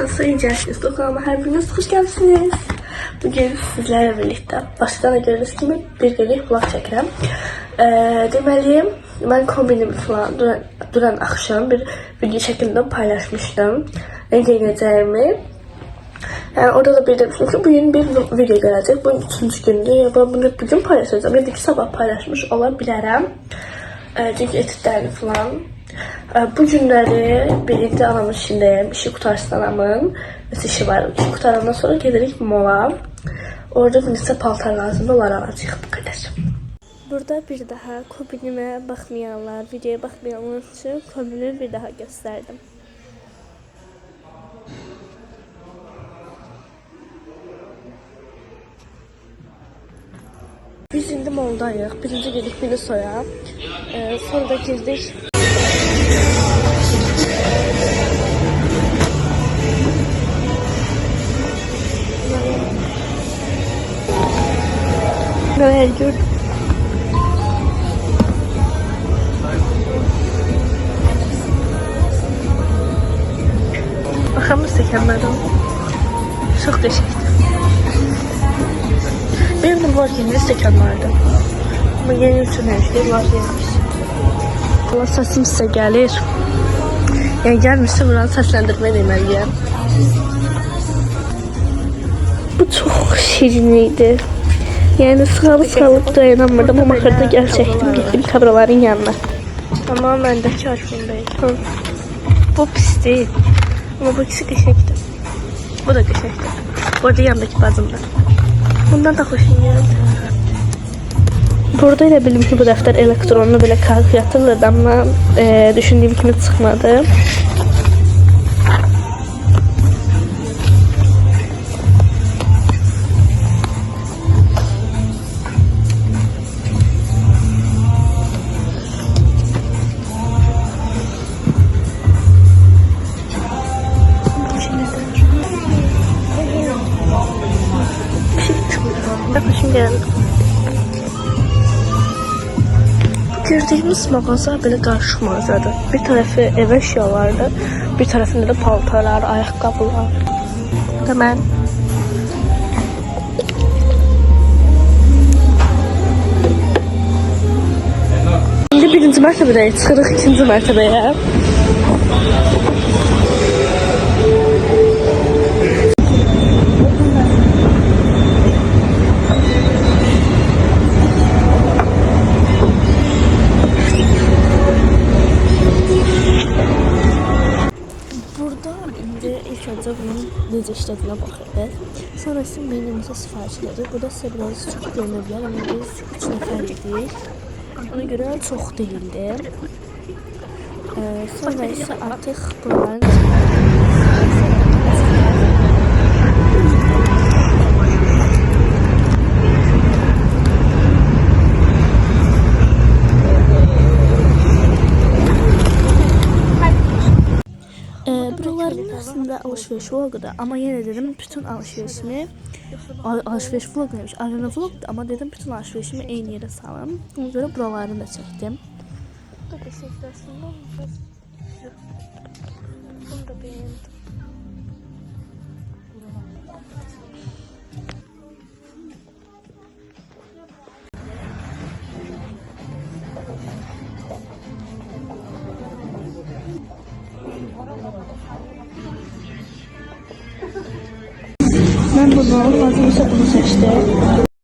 Sayın Celsiniz, kanalıma her biriniz hoş geldiniz. Bugün sizlerle birlikte baştan gördüğünüz gibi bir günlük vlog çəkirəm. Deməli, mən kombinimi falan duran akşam bir video şeklinde paylaşmıştım. Ne giyineceğimi. Yani orada da bir demiştim ki bugün bir video gelecek. Bu 3. gündür. Ya ben bunu bugün paylaşacağım. Ya da ki sabah paylaşmış olabilirim. Çünkü etitlerini falan. Bu günləri birlikte anamın işindeyim. İşi qutarsın anamın. Mesela işi var. İşi qutarandan sonra gelirik mola. Orada bir paltar lazımdır. Onları alacaq bu kadar. Burada bir daha kombinime baxmayanlar, videoya baxmayanlar için kombinimi bir daha gösterdim. Biz indi moldayıq. Birinci girdik biri soya. Sonra da girdik. Neler gördüm. Baxamız çəkənlərdən. Çox qəşəngdir. Benim de var yeni stəkan vardı. Ama yeni üçün her şey var yemiş. Allah sesim size gelir. Yani gelmişse buranı seslendirme demeliyim. Bu çok şiriniydi. Yani sağlık dayanamadım ama ahırda gerçekten gittim kabraların yanına. Ama bendeki aşkındayım. Bu pis değil. Ama bu ikisi qəşəngdir. Bu da qəşəngdir. Bu arada yandaki bazımda. Bundan da hoşum geldi. Burada ile bildim ki bu defter elektronlu bile kalk yatırılırdı ama düşündüğüm gibi çıkmadı. Hoşum geldi. Girdiğimiz mağaza böyle karışık mağazadır. Bir tarafı ev eşyalardı, bir tarafında da paltarlar, ayakkabılar. Hemen. Şimdi birinci mertebeye çıkırıq ikinci mertebeye. İlk önce bunun necə işlədiyinə baxırıq. Sonrası menümüzə sifarişləri. Burada sizə biraz çox görünə bilər, amma biz 3 nəfər idik. Ona görə çox deyildi. Sonra isə artıq bunların buraların aslında alışveriş vlogudur ama yine dedim bütün alışverişimi alışveriş vlog demiş arena vlogdu ama dedim bütün alışverişimi aynı yere salım. Ona göre buralarını da çektim. Bu da kesinlikle aslında bunu da beğendim. Ben bunu lazımsa bunu seçtim.